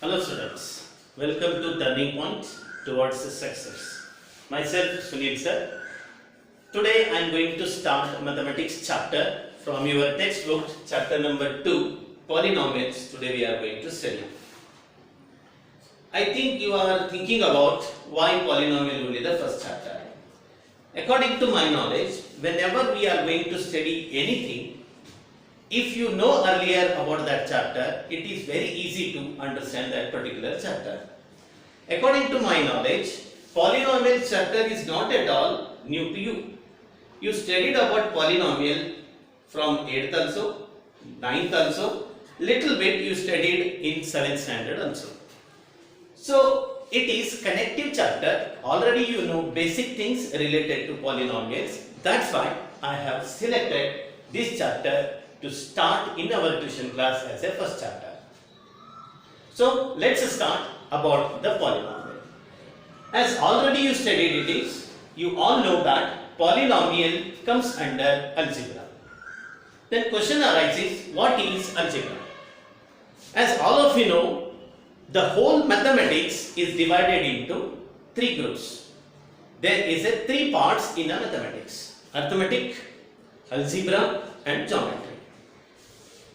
Hello students, welcome to Turning Point Towards Success. Myself Sunil sir. Today I am going to start mathematics chapter from your textbook, chapter number 2, polynomials. Today we are going to study. I think you are thinking about why polynomial only the first chapter. According to my knowledge, whenever we are going to study anything, if you know earlier about that chapter, it is very easy to understand that particular chapter. According to my knowledge, polynomial chapter is not at all new to you. You studied about polynomial from 8th also, 9th also, little bit you studied in 7th standard also. So it is connective chapter. Already you know basic things related to polynomials. That's why I have selected this chapter to start in our tuition class as a first chapter. So let's start about the polynomial. As already you studied you all know that polynomial comes under algebra. Then question arises, what is algebra? As all of you know, the whole mathematics is divided into three groups. There is a three parts in a mathematics: arithmetic, algebra and geometry.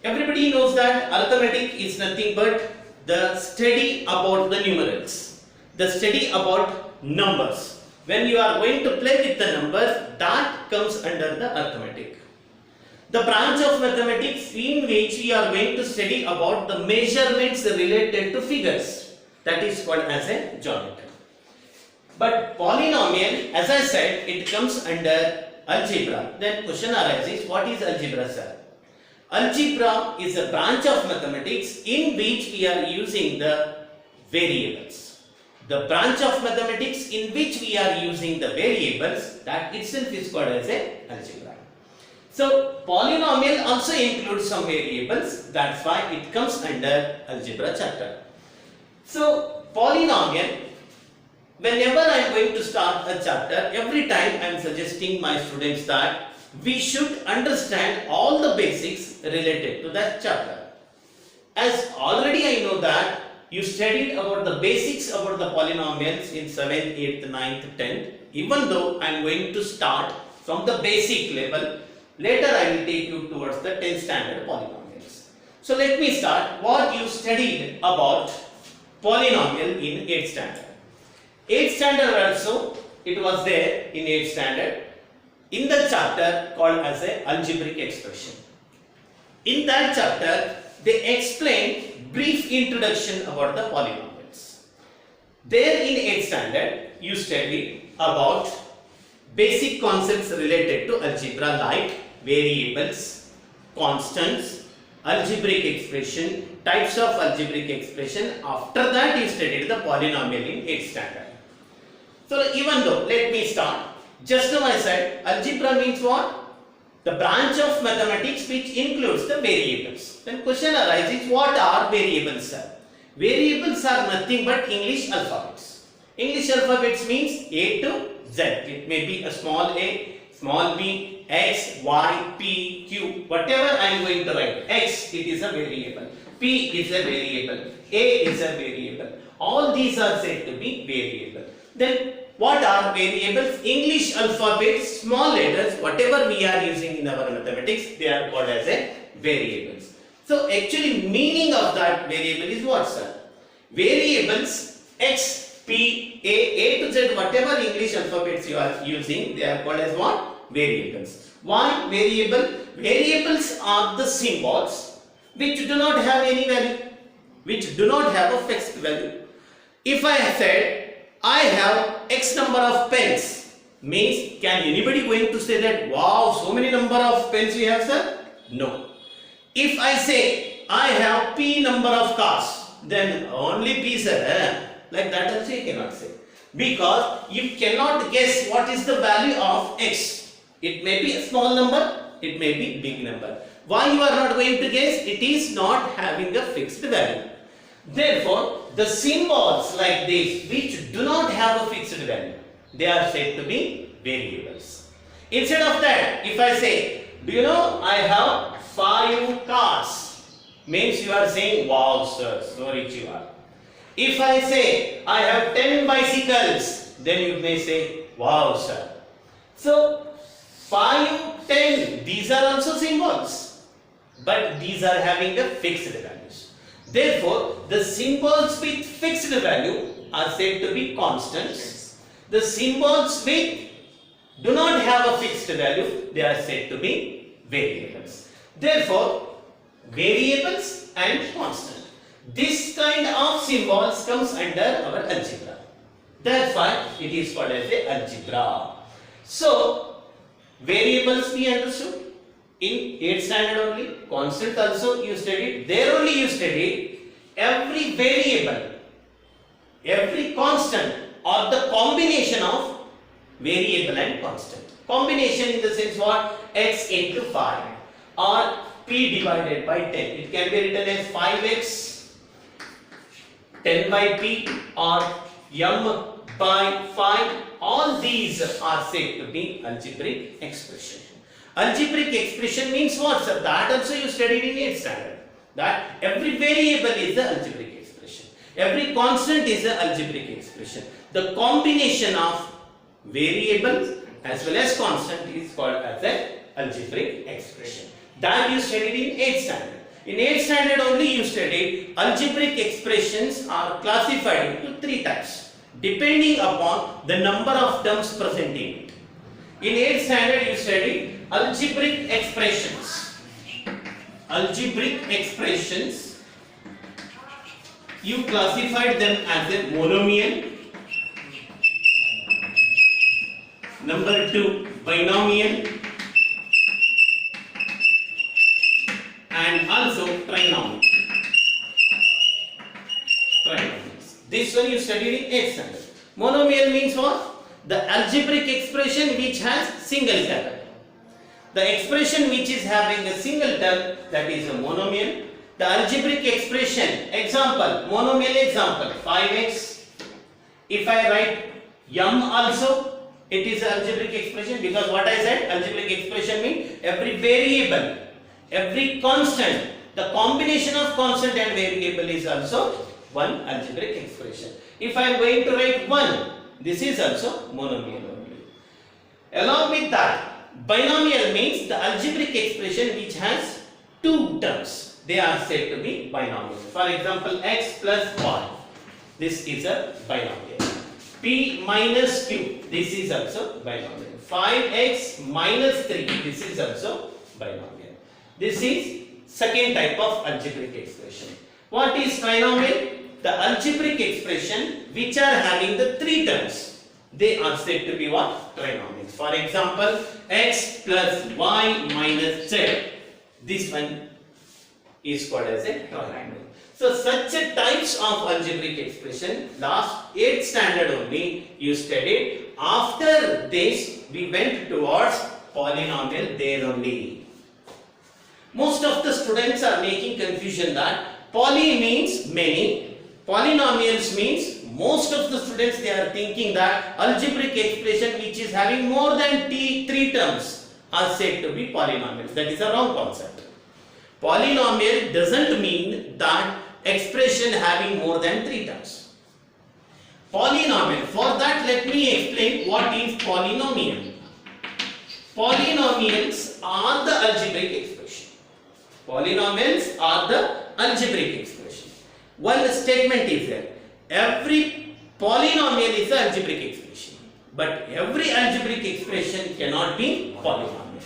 Everybody knows that arithmetic is nothing but the study about the numerals, the study about numbers. When you are going to play with the numbers, that comes under the arithmetic. The branch of mathematics in which we are going to study about the measurements related to figures, that is called as a geometry. But polynomial, as I said, it comes under algebra. Then question arises, what is algebra, sir? Algebra is a branch of mathematics in which we are using the variables. The branch of mathematics in which we are using the variables, that itself is called as a algebra. So polynomial also includes some variables, that's why it comes under algebra chapter. So polynomial, whenever I am going to start a chapter, every time I am suggesting my students that we should understand all the basics related to that chapter. As already I know that you studied about the basics about the polynomials in 7th, 8th, 9th, 10th. Even though I am going to start from the basic level, later I will take you towards the 10th standard polynomials. So let me start what you studied about polynomial in 8th standard. 8th standard also, it was there in 8th standard, in the chapter called as a algebraic expression. In that chapter, they explain brief introduction about the polynomials. There in 8th standard, you studied about basic concepts related to algebra like variables, constants, algebraic expression, types of algebraic expression. After that, you studied the polynomial in 8th standard. So even though, let me start. Just now I said algebra means what? The branch of mathematics which includes the variables. Then question arises, what are variables, sir? Variables are nothing but English alphabets. English alphabets means A to Z. It may be a small a, small b, x, y, p, q. Whatever I am going to write. X, it is a variable. P is a variable. A is a variable. All these are said to be variable. Then what are variables? English alphabets, small letters, whatever we are using in our mathematics, they are called as a variables. So actually meaning of that variable is what, sir? Variables x, p, a to z, whatever English alphabets you are using, they are called as what? Variables. Why variable? Variables are the symbols which do not have any value, which do not have a fixed value. If I said I have X number of pens, means can anybody going to say that wow, so many number of pens we have, sir? No. If I say I have P number of cars, then only P, sir, like that also you cannot say, because you cannot guess what is the value of X. It may be a small number, it may be big number. Why you are not going to guess? It is not having a fixed value. Therefore, the symbols like this which do not have a fixed value, they are said to be variables. Instead of that, if I say, do you know I have 5 cars, means you are saying, wow sir, so rich you are. If I say I have 10 bicycles, then you may say, wow, sir. So 5, 10, these are also symbols, but these are having a fixed values. Therefore, the symbols with fixed value are said to be constants. The symbols with do not have a fixed value, they are said to be variables. Therefore, variables and constant. This kind of symbols comes under our algebra. Therefore, it is called as a algebra. So, variables we understood in 8th standard only. Constant also you studied. There only you studied every variable, every constant or the combination of variable and constant. Combination in the sense what? X into 5 or P divided by 10. It can be written as 5x 10 by P or M by 5. All these are said to be algebraic expression. Algebraic expression means what, sir? That also you studied in 8th standard. That every variable is the algebraic expression. Every constant is the algebraic expression. The combination of variables as well as constant is called as an algebraic expression. That you studied in 8th standard. In 8th standard only you studied algebraic expressions are classified into 3 types depending upon the number of terms present in it. In 8th standard you studied algebraic expressions. Algebraic expressions, you classified them as a monomial, number 2 binomial, and also trinomial. This one you studied in 8th standard. Monomial means what? The algebraic expression which has single term. The expression which is having a single term, that is a monomial. The algebraic expression, example, monomial example, 5x. If I write m also, it is an algebraic expression because what I said, algebraic expression means every variable, every constant, the combination of constant and variable is also one algebraic expression. If I am going to write 1, this is also monomial only. Along with that, binomial means the algebraic expression which has 2 terms. They are said to be binomial. For example, x plus y. This is a binomial. P minus q. This is also binomial. 5x minus 3. This is also binomial. This is second type of algebraic expression. What is trinomial? The algebraic expression which are having the 3 terms. They are said to be what? Trinomials. For example, x plus y minus z. This one is called as a trinomial. So such a types of algebraic expression last 8th standard only you studied. After this we went towards polynomial there only. Most of the students are making confusion that poly means many, polynomials means most of the students they are thinking that algebraic expression which is having more than 3 terms are said to be polynomials. That is a wrong concept. Polynomial doesn't mean that expression having more than 3 terms. Polynomial, for that let me explain what is polynomial. Polynomials are the algebraic expression. Polynomials are the algebraic expression. One statement is there. Every polynomial is an algebraic expression, but every algebraic expression cannot be polynomial.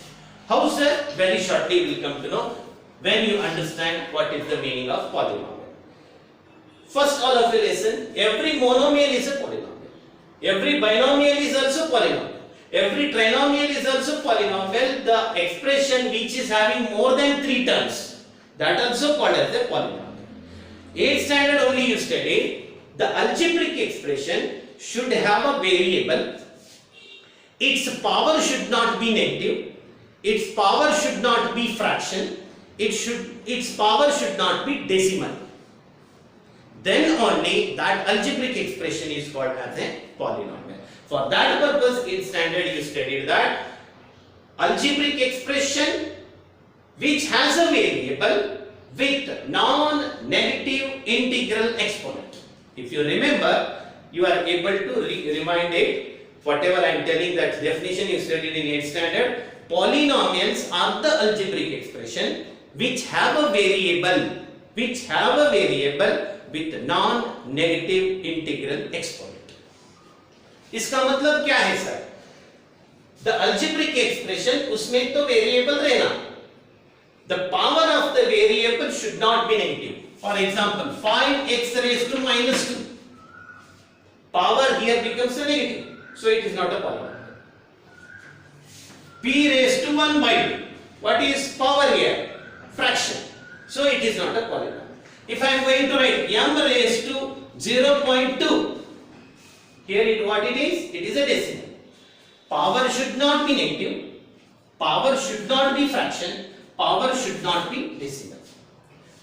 How, sir? Very shortly we will come to know when you understand what is the meaning of polynomial. First, all of you listen. Every monomial is a polynomial. Every binomial is also polynomial. Every trinomial is also polynomial. The expression which is having more than 3 terms, that also called as a polynomial. 8th standard only you studied. The algebraic expression should have a variable. Its power should not be negative. Its power should not be fraction. Its power should not be decimal. Then only that algebraic expression is called as a polynomial. For that purpose, in standard you studied that algebraic expression which has a variable with non-negative integral exponent. If you remember, you are able to remind it. Whatever I am telling, that definition you studied in 8th standard. Polynomials are the algebraic expression which have a variable with non-negative integral exponent. इसका मतलब क्या है sir? The algebraic expression, उसमें तो variable रहना. The power of the variable should not be negative. For example, 5x raised to minus 2. Power here becomes a negative, so it is not a polynomial. P raised to 1 by 2. What is power here? Fraction. So it is not a polynomial. If I am going to write m raised to 0.2, here what it is? It is a decimal. Power should not be negative. Power should not be fraction. Power should not be decimal.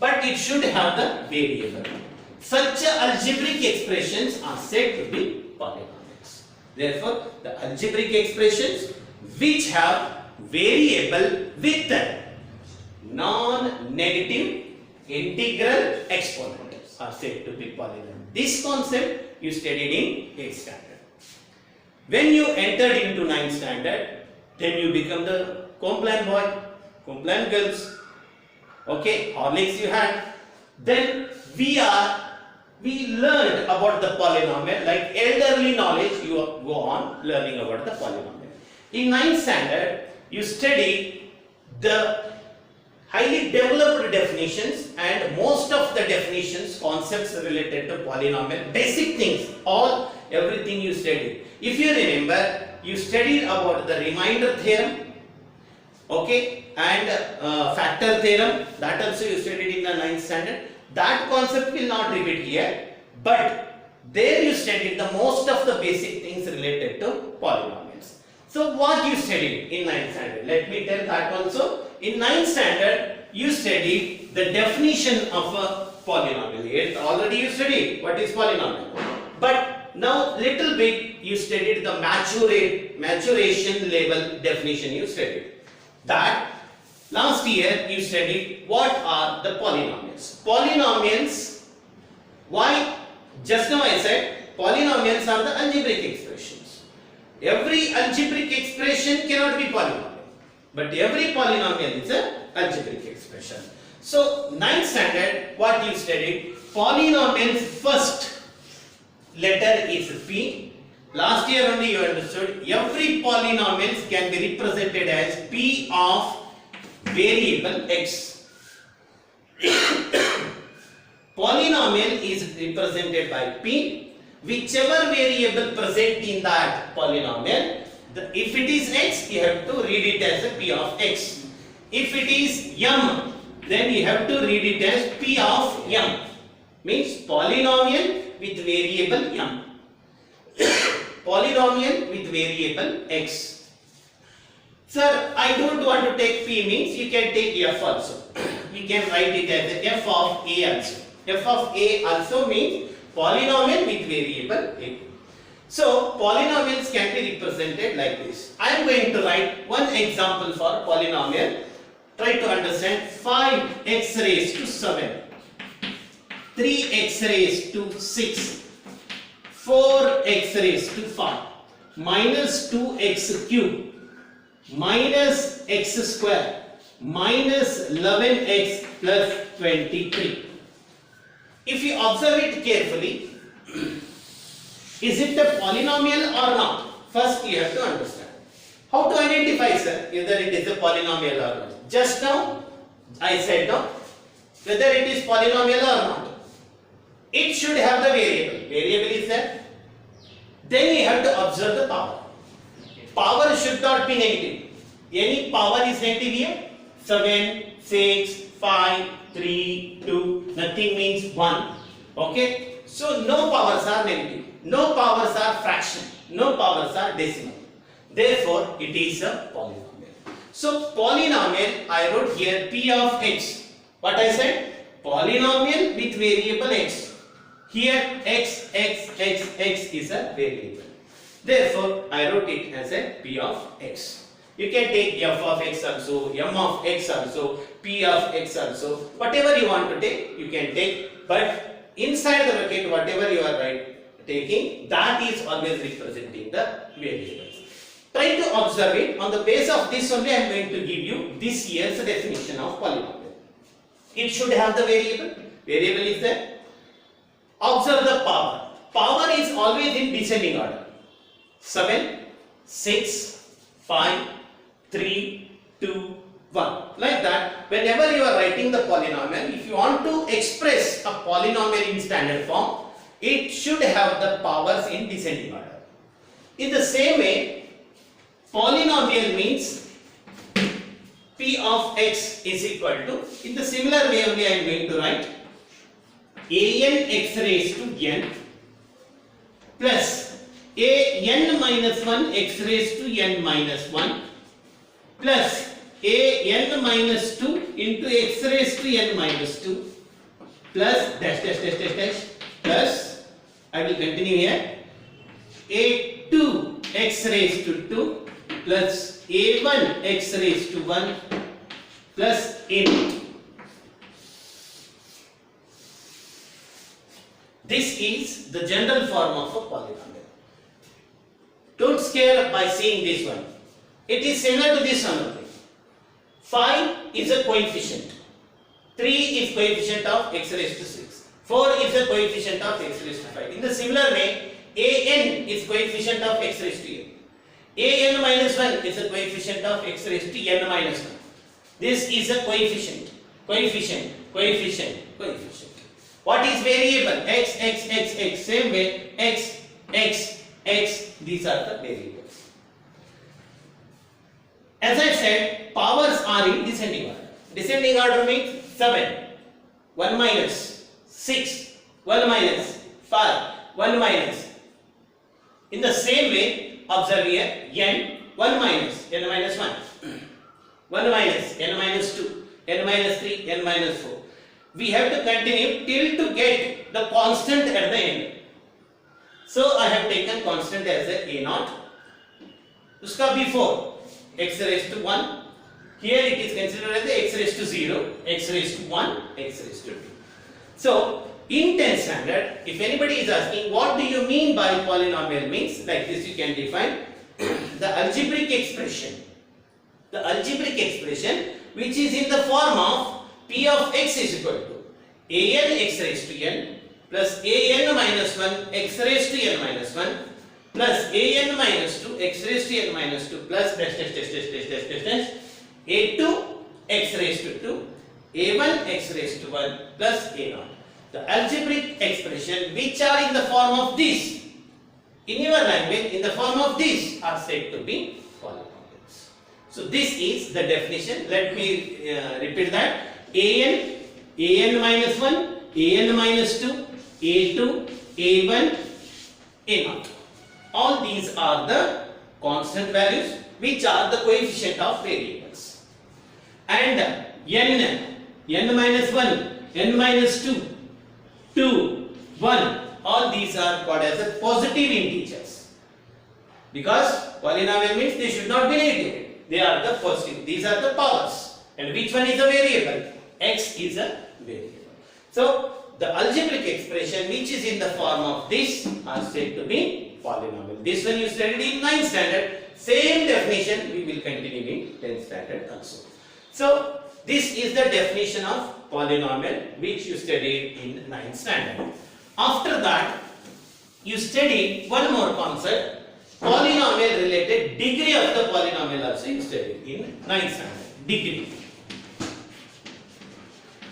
But it should have the variable. Such algebraic expressions are said to be polynomials. Therefore, the algebraic expressions which have variable with non-negative integral exponent are said to be polynomial. This concept you studied in 8th standard. When you entered into 9th standard, then you become the compliant boy, compliant girls. Okay, Horlicks you had. Then we learned about the polynomial, like elderly knowledge, you go on learning about the polynomial. In 9th standard, you study the highly developed definitions and most of the definitions, concepts related to polynomial, basic things, everything you studied. If you remember, you studied about the remainder theorem, okay, and factor theorem, that also you studied in the 9th standard. That concept will not repeat here, but there you studied the most of the basic things related to polynomials. So what you studied in 9th standard? Let me tell that also. In 9th standard, you studied the definition of a polynomial. Here already you studied what is polynomial. But now little bit you studied the maturation level definition you studied. That last year you studied what are the polynomials. Polynomials, why? Just now I said polynomials are the algebraic expressions. Every algebraic expression cannot be polynomial, but every polynomial is an algebraic expression. So 9th standard, what you studied? Polynomials first letter is P. Last year only you understood every polynomials can be represented as P of variable x. Polynomial is represented by P. Whichever variable present in that polynomial, if it is x, you have to read it as a P of x. If it is m, then you have to read it as P of m. Means polynomial with variable m. Polynomial with variable x. Sir, I don't want to take P, means you can take f also. We can write it as f of a also. F of a also means polynomial with variable a. So polynomials can be represented like this. I am going to write one example for polynomial. Try to understand. 5x raised to 7, 3x raised to 6, 4x raised to 5, minus 2x cube, minus x square, minus 11x plus 23. If you observe it carefully, is it a polynomial or not? First you have to understand. How to identify, sir, whether it is a polynomial or not? Just now I said no, whether it is polynomial or not. It should have the variable. Variable is there. Then you have to observe the power. Power should not be negative. Any power is negative here. 7, 6, 5, 3, 2, nothing means 1. Okay. So no powers are negative. No powers are fraction. No powers are decimal. Therefore, it is a polynomial. So polynomial, I wrote here P of x. What I said? Polynomial with variable x. Here x is a variable. Therefore, I wrote it as a P of x. You can take f of x also, m of x also, p of x also. Whatever you want to take, you can take. But inside the bracket whatever you are taking, that is always representing the variables. Try to observe it. On the base of this only I am going to give you this year's definition of polynomial. It should have the variable. Variable is there. Observe the power. Power is always in descending order. 7, 6, 5, 3, 2, 1. Like that, whenever you are writing the polynomial, if you want to express a polynomial in standard form, it should have the powers in descending order. In the same way, polynomial means P of x is equal to, in the similar way only I am going to write an x raised to n plus an minus 1 x raised to n minus 1 plus an minus 2 into x raised to n minus 2 plus dash dash dash dash dash plus, I will continue here, a2 x raised to 2 plus a1 x raised to 1 plus a0. This is the general form of a polynomial. Don't scare by seeing this one. It is similar to this one only. 5 is a coefficient. 3 is coefficient of x raised to 6. 4 is a coefficient of x raised to 5. In the similar way, an is coefficient of x raised to n. An minus 1 is a coefficient of x raised to n minus 1. This is a coefficient. Coefficient, coefficient, coefficient. What is variable? X, x, x, x. Same way, x, x, x. These are the variables. As I said, powers are in descending order. Descending order means 7, 1 minus, 6, 1 minus, 5, 1 minus. In the same way, observe here, n, 1 minus, n minus 1, 1 minus, n minus 2, n minus 3, n minus 4. We have to continue till to get the constant at the end. So I have taken constant as a a0. Uska before x raised to 1. Here it is considered as the x raised to 0, x raised to 1, x raised to 2. So in 10th standard, if anybody is asking what do you mean by polynomial means, like this you can define the algebraic expression. The algebraic expression which is in the form of P of x is equal to an x raised to n plus an minus 1 x raised to n minus 1 plus an minus 2 x raised to n minus 2 plus dash dash dash dash dash dash dash dash a2 x raised to 2 a1 x raised to 1 plus a0. The algebraic expression which are in the form of this, in your language in the form of this, are said to be polynomials. So this is the definition. Let me repeat that. an minus 1, an minus 2, a2, a1, a0. All these are the constant values which are the coefficient of variables. And n minus 1, n minus 2, 2, 1, all these are called as a positive integers. Because polynomial means they should not be negative. They are the positive. These are the powers. And which one is a variable? X is a variable. So the algebraic expression which is in the form of this are said to be polynomial. This one you studied in 9th standard. Same definition we will continue in 10th standard also. So this is the definition of polynomial which you studied in 9th standard. After that you studied one more concept, polynomial related degree of the polynomial also you studied in 9th standard.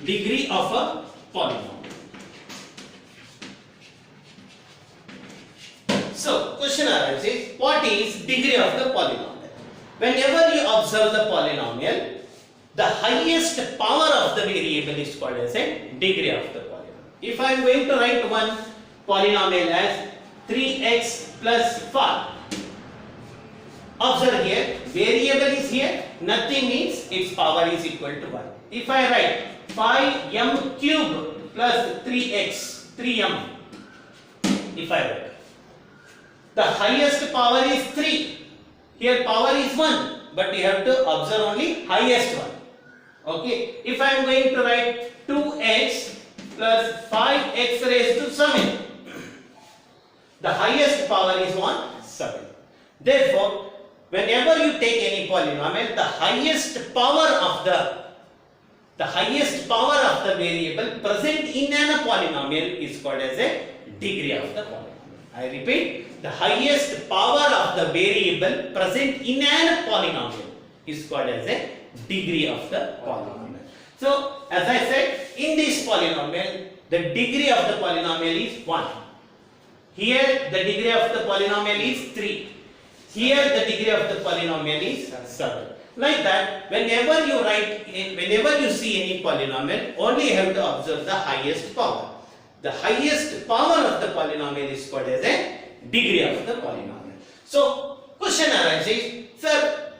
Degree of a polynomial. So question arises, what is degree of the polynomial? Whenever you observe the polynomial, the highest power of the variable is called as a degree of the polynomial. If I am going to write one polynomial as 3x plus 5, observe here, variable is here, nothing means its power is equal to 1. If I write 5m cube plus 3x, 3m, if I write, the highest power is 3. Here power is 1, but you have to observe only highest one. Okay. If I am going to write 2x plus 5x raised to 7. The highest power is 7. Therefore, whenever you take any polynomial, the highest power of the variable present in a polynomial is called as a degree of the polynomial. I repeat, the highest power of the variable present in a polynomial is called as a degree of the polynomial. So, as I said, in this polynomial, the degree of the polynomial is 1. Here, the degree of the polynomial is 3. Here, the degree of the polynomial is 7. Like that, whenever you see any polynomial, only you have to observe the highest power. The highest power of the polynomial is called as a degree of the polynomial. So, question arises, sir,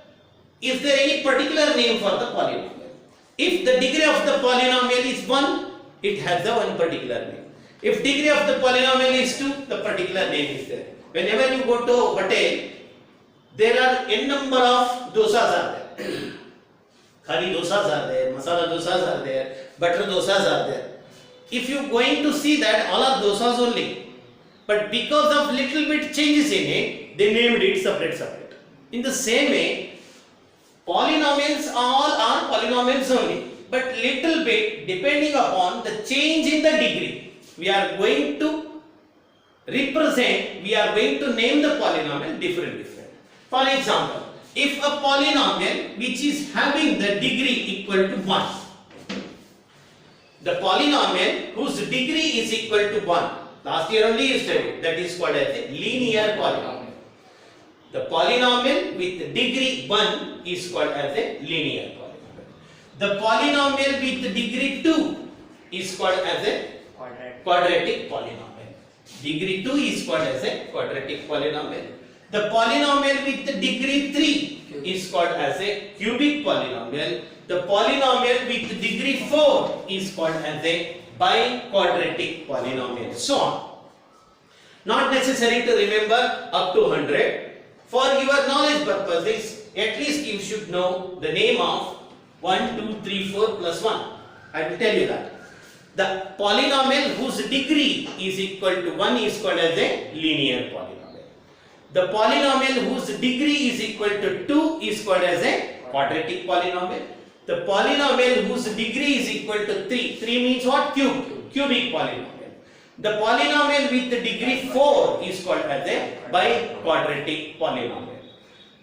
is there any particular name for the polynomial? If the degree of the polynomial is 1, it has the one particular name. If degree of the polynomial is 2, the particular name is there. Whenever you go to hotel, there are n number of dosas are there. Khari dosas are there, masala dosas are there, butter dosas are there. If you going to see that all are dosas only, but because of little bit changes in it, they named it separate. In the same way, polynomials all are polynomials only, but little bit depending upon the change in the degree, we are going to name the polynomial different. For example, if a polynomial which is having the degree equal to 1, the polynomial whose degree is equal to 1, last year only you studied, that is called as a linear polynomial. The polynomial with degree 1 is called as a linear polynomial. The polynomial with degree 2 is called as a quadratic polynomial. Degree 2 is called as a quadratic polynomial. The polynomial with degree 3 is called as a cubic polynomial. The polynomial with degree 4 is called as a biquadratic polynomial. So on. Not necessary to remember up to 100. For your knowledge purposes, at least you should know the name of 1, 2, 3, 4 plus 1. I will tell you that. The polynomial whose degree is equal to 1 is called as a linear polynomial. The polynomial whose degree is equal to 2 is called as a quadratic polynomial. The polynomial whose degree is equal to 3 means what? Cubic polynomial. The polynomial with degree 4 is called as a biquadratic polynomial.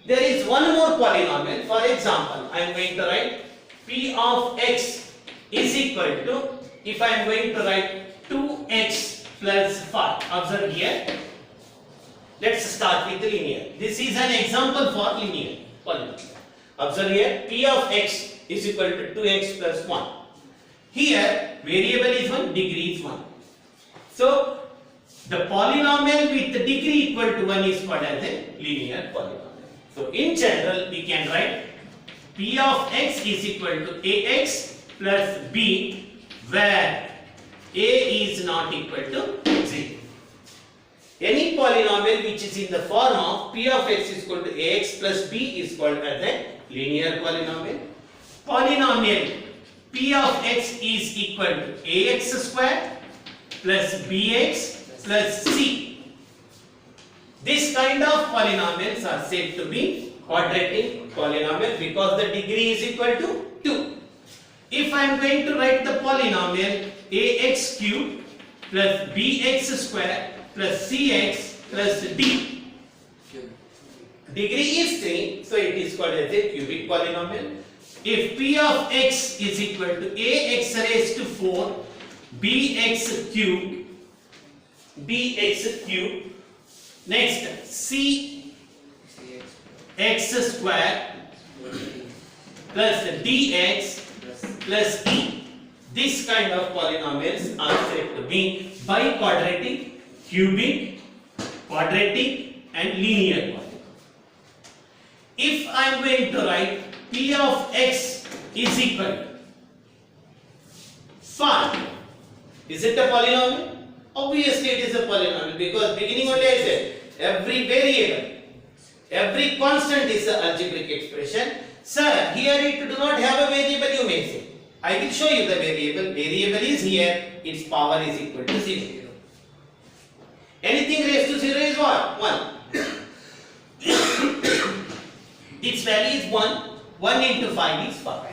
There is one more polynomial. For example, I am going to write p of x is equal to, if I am going to write 2x plus 5. Observe here. Let's start with linear. This is an example for linear polynomial. Observe here, p of x is equal to 2x plus 1. Here, variable is 1, degree is 1. So, the polynomial with the degree equal to 1 is called as a linear polynomial. So, in general, we can write p of x is equal to ax plus b, where a is not equal to 0. Any polynomial which is in the form of p of x is equal to ax plus b is called as a linear polynomial. Polynomial p of x is equal to ax square plus bx plus c. This kind of polynomials are said to be quadratic polynomial because the degree is equal to 2. If I am going to write the polynomial ax cubed plus bx square plus cx plus d. Degree is 3, so it is called as a cubic polynomial. If p of x is equal to ax raised to 4 bx cubed, next c x square plus dx plus e. This kind of polynomials are said to be biquadratic, cubic, quadratic and linear polynomial. If I am going to write p of x is equal to 5, is it a polynomial? Obviously it is a polynomial because beginning only I said every variable, every constant is an algebraic expression. Sir, here it do not have a variable, you may say. I will show you the variable. Variable is here, its power is equal to 0. Anything raised to 0 is what? 1. Its value is 1. 1 into 5 is 5.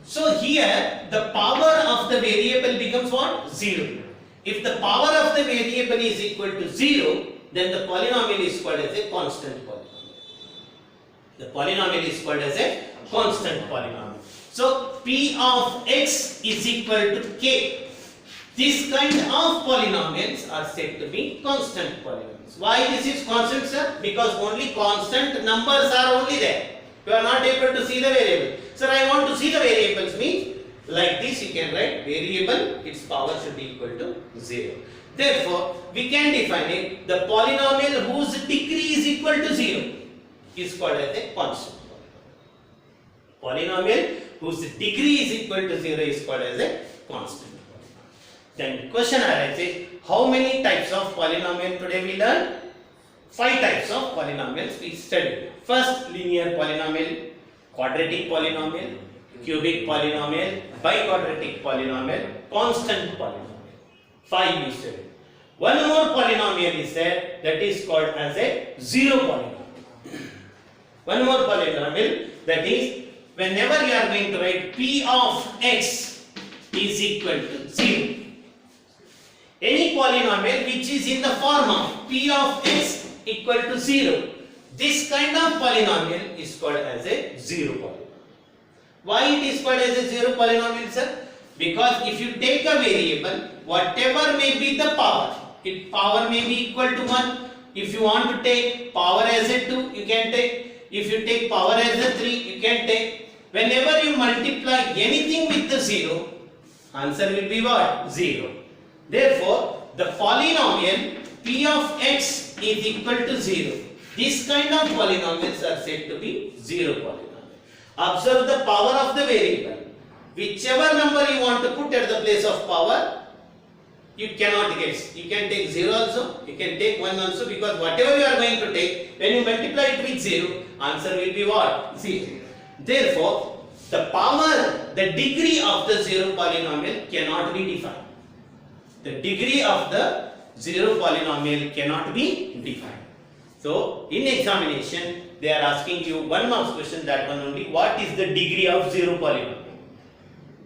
So here the power of the variable becomes what? 0. If the power of the variable is equal to 0, then the polynomial is called as a constant polynomial. The polynomial is called as a constant polynomial. So P of x is equal to k. This kind of polynomials are said to be constant polynomials. Why this is constant, sir? Because only constant numbers are only there. You are not able to see the variable. Sir, I want to see the variables, means like this you can write variable, its power should be equal to 0. Therefore, we can define it, the polynomial whose degree is equal to 0 is called as a constant polynomial. Polynomial whose degree is equal to 0 is called as a constant polynomial. Then question arises, how many types of polynomial today we learn? 5 types of polynomials we studied. First, linear polynomial, quadratic polynomial, cubic polynomial, biquadratic polynomial, constant polynomial. 5 you studied. One more polynomial is there, that is called as a zero polynomial. One more polynomial, that is whenever you are going to write P of x is equal to 0. Any polynomial which is in the form of P of x equal to 0, this kind of polynomial is called as a zero polynomial. Why it is called as a zero polynomial, sir? Because if you take a variable, whatever may be the power, its power may be equal to 1. If you want to take power as a 2, you can take. If you take power as a 3, you can take. Whenever you multiply anything with the 0, answer will be what? 0. Therefore, the polynomial P of x is equal to 0. This kind of polynomials are said to be zero polynomial. Observe the power of the variable. Whichever number you want to put at the place of power, you cannot guess. You can take 0 also, you can take 1 also, because whatever you are going to take, when you multiply it with 0, answer will be what? 0. Therefore, the power, the degree of the zero polynomial cannot be defined. The degree of the zero polynomial cannot be defined. So, in examination, they are asking you one marks question, that one only, what is the degree of zero polynomial?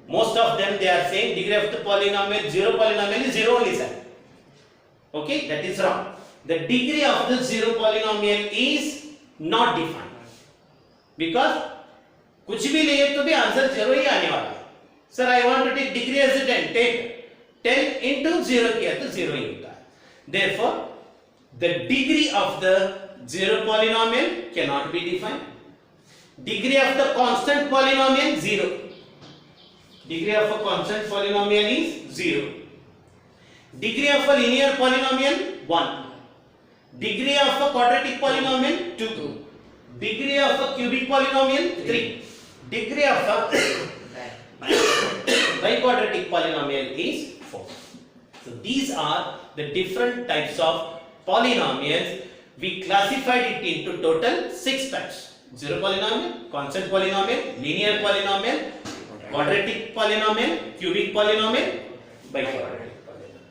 Most of them they are saying degree of the polynomial, zero polynomial is 0 only, sir. Okay, that is wrong. The degree of the zero polynomial is not defined. Because कुछ भी लिए तो भी answer 0 ही आने वाला है. Sir, I want to take degree as a 10. Take 10 into 0 किया तो 0 ही होता है. Therefore, the degree of the zero polynomial cannot be defined. Degree of the constant polynomial 0. Degree of a constant polynomial is 0. Degree of a linear polynomial 1. Degree of a quadratic polynomial 2. Degree of a cubic polynomial 3. Degree of a biquadratic polynomial is 4. So these are the different types of polynomials. We classified it into total 6 types. Zero polynomial, constant polynomial, linear polynomial, quadratic polynomial, cubic polynomial, biquadratic polynomial.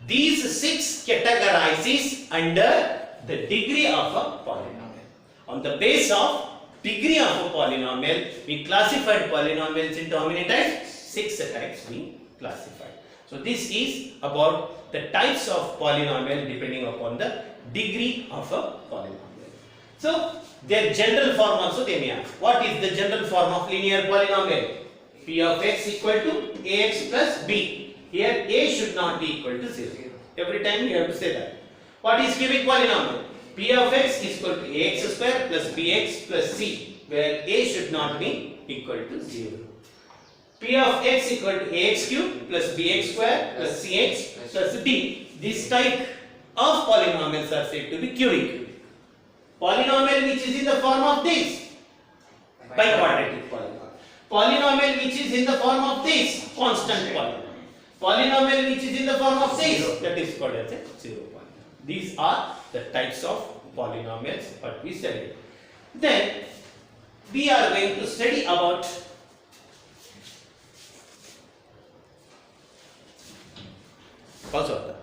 These 6 categorizes under the degree of a polynomial. On the base of degree of a polynomial, we classified polynomials into how many types? 6 types we classified. So this is about the types of polynomial depending upon the degree of a polynomial. So their general form also they may ask. What is the general form of linear polynomial? P of x equal to ax plus b. Here a should not be equal to 0. Every time you have to say that. What is cubic polynomial? P of x is equal to ax square plus bx plus c, where a should not be equal to 0. P of x equal to ax cube plus bx square plus cx plus d. This type of polynomials are said to be cubic. Polynomial which is in the form of this, biquadratic polynomial. Polynomial which is in the form of this, constant polynomial. Polynomial which is in the form of this, that is called as a zero polynomial. These are the types of polynomials what we studied. Then we are going to study about Pause order.